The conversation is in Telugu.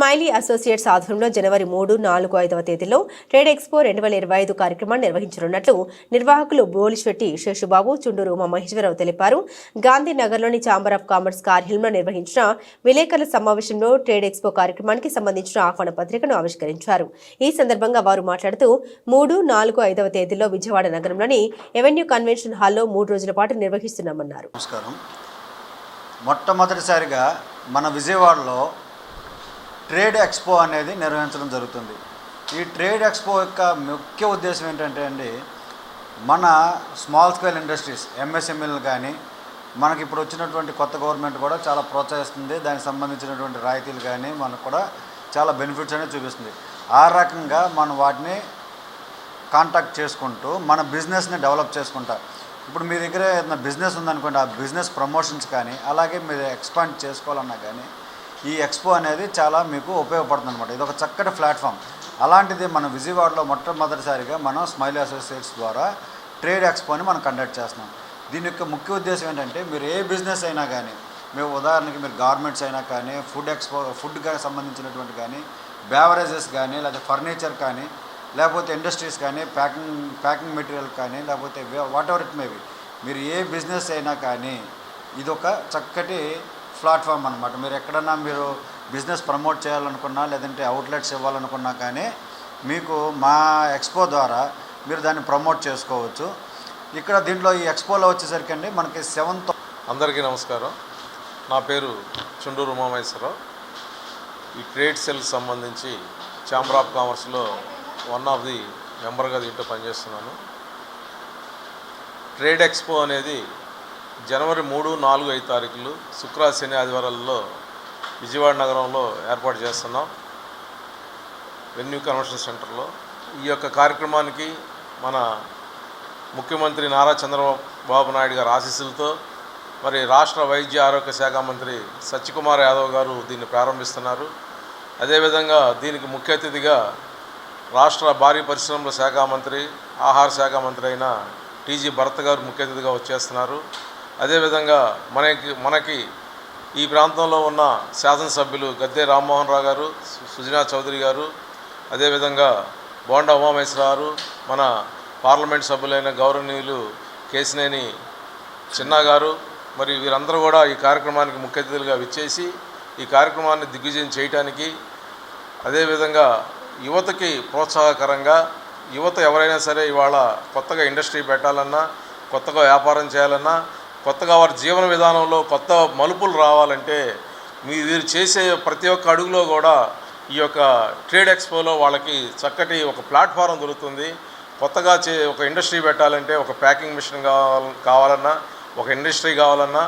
స్మైలీ అసోసియేట్స్ ఆధ్వర్యంలో జనవరి 3, 4, 5వ తేదీల్లో ట్రేడ్ ఎక్స్పో 2025 కార్యక్రమాన్ని నిర్వహించనున్నట్లు నిర్వాహకులు బోలిశెట్టి శేషుబాబు, చుండూరు ఉమామహేశ్వరరావు తెలిపారు. గాంధీనగర్లోని ఛాంబర్ ఆఫ్ కామర్స్ కార్యాలయంలో నిర్వహించిన విలేకరుల సమావేశంలో ట్రేడ్ ఎక్స్పో కార్యక్రమానికి సంబంధించిన ఆహ్వాన పత్రికను ఆవిష్కరించారు. ఈ సందర్భంగా వారు మాట్లాడుతూ 3, 4, 5వ తేదీల్లో విజయవాడ నగరంలోని ఎవెన్యూ కన్వెన్షన్ హాల్లో 3 రోజుల పాటు నిర్వహిస్తున్నామన్నారు. మొట్టమొదటిసారిగా మన విజయవాడలో ట్రేడ్ ఎక్స్పో అనేది నిర్వహించడం జరుగుతుంది. ఈ ట్రేడ్ ఎక్స్పో యొక్క ముఖ్య ఉద్దేశం ఏంటంటే మన స్మాల్ స్కేల్ ఇండస్ట్రీస్ ఎంఎస్ఎంఈలు కానీ మనకి ఇప్పుడు వచ్చినటువంటి కొత్త గవర్నమెంట్ కూడా చాలా ప్రోత్సహిస్తుంది. దానికి సంబంధించినటువంటి రాయితీలు కానీ మనకు కూడా చాలా బెనిఫిట్స్ అనేది చూపిస్తుంది. ఆ రకంగా మనం వాటిని కాంటాక్ట్ చేసుకుంటూ మన బిజినెస్ని డెవలప్ చేసుకుంటా. ఇప్పుడు మీ దగ్గర ఏదైనా బిజినెస్ ఉందనుకోండి, ఆ బిజినెస్ ప్రమోషన్స్ కానీ అలాగే మీరు ఎక్స్పాండ్ చేసుకోవాలన్నా కానీ ఈ ఎక్స్పో అనేది చాలా మీకు ఉపయోగపడుతుంది అనమాట. ఇది ఒక చక్కటి ప్లాట్ఫామ్. అలాంటిది మన విజయవాడలో మొట్టమొదటిసారిగా మనం స్మైలీ అసోసియేట్స్ ద్వారా ట్రేడ్ ఎక్స్పోని మనం కండక్ట్ చేస్తున్నాం. దీని యొక్క ముఖ్య ఉద్దేశం ఏంటంటే మీరు ఏ బిజినెస్ అయినా కానీ, మేము ఉదాహరణకి మీరు గార్మెంట్స్ అయినా కానీ, ఫుడ్కి సంబంధించినటువంటి కానీ, బేవరేజెస్ కానీ, లేకపోతే ఫర్నిచర్ కానీ, లేకపోతే ఇండస్ట్రీస్ కానీ, ప్యాకింగ్ మెటీరియల్ కానీ, లేకపోతే వాట్ ఎవర్ ఇట్ మేబీ, మీరు ఏ బిజినెస్ అయినా కానీ ఇదొక చక్కటి ప్లాట్ఫామ్ అనమాట. మీరు ఎక్కడన్నా మీరు బిజినెస్ ప్రమోట్ చేయాలనుకున్నా, లేదంటే అవుట్లెట్స్ ఇవ్వాలనుకున్నా కానీ మీకు మా ఎక్స్పో ద్వారా మీరు దాన్ని ప్రమోట్ చేసుకోవచ్చు. ఇక్కడ దీంట్లో ఈ ఎక్స్పోలో వచ్చేసరికి మనకి 7th. అందరికీ నమస్కారం. నా పేరు చుండూరు ఉమామహేశ్వరరావు. ఈ ట్రేడ్ సెల్ సంబంధించి ఛాంబర్ ఆఫ్ కామర్స్లో వన్ ఆఫ్ ది మెంబర్గా దీంట్లో పనిచేస్తున్నాను. ట్రేడ్ ఎక్స్పో అనేది జనవరి 3, 4, 5 తారీఖులు శుక్ర, శని, ఆదివారాల్లో విజయవాడ నగరంలో ఏర్పాటు చేస్తున్నాం, వెన్యూ కన్వెన్షన్ సెంటర్లో. ఈ యొక్క కార్యక్రమానికి మన ముఖ్యమంత్రి నారా చంద్రబాబు నాయుడు గారి ఆశీస్సులతో మరి రాష్ట్ర వైద్య ఆరోగ్య శాఖ మంత్రి సత్యకుమార్ యాదవ్ గారు దీన్ని ప్రారంభిస్తున్నారు. అదేవిధంగా దీనికి ముఖ్య అతిథిగా రాష్ట్ర భారీ పరిశ్రమల శాఖ మంత్రి, ఆహార శాఖ మంత్రి అయిన టీజీ భరత్ గారు ముఖ్య అతిథిగా వచ్చేస్తున్నారు. అదేవిధంగా మనకి ఈ ప్రాంతంలో ఉన్న శాసనసభ్యులు గద్దె రామ్మోహన్ రావు గారు, సుజనా చౌదరి గారు, అదేవిధంగా బోండా ఉమామహేశ్వరరావు గారు, మన పార్లమెంట్ సభ్యులైన గౌరవనీయులు కేశినేని చిన్నా గారు, మరి వీరందరూ కూడా ఈ కార్యక్రమానికి ముఖ్య అతిథులుగా విచ్చేసి ఈ కార్యక్రమాన్ని దిగ్విజయం చేయడానికి, అదేవిధంగా యువతకి ప్రోత్సాహకరంగా, యువత ఎవరైనా సరే ఇవాళ కొత్తగా ఇండస్ట్రీ పెట్టాలన్నా, కొత్తగా వ్యాపారం చేయాలన్నా, కొత్తగా వారి జీవన విధానంలో కొత్త మలుపులు రావాలంటే వీరు చేసే ప్రతి ఒక్క అడుగులో కూడా ఈ యొక్క ట్రేడ్ ఎక్స్పోలో వాళ్ళకి చక్కటి ఒక ప్లాట్ఫారం దొరుకుతుంది. కొత్తగా ఒక ఇండస్ట్రీ పెట్టాలంటే ఒక ప్యాకింగ్ మిషన్ కావాలన్నా, ఒక ఇండస్ట్రీ కావాలన్నా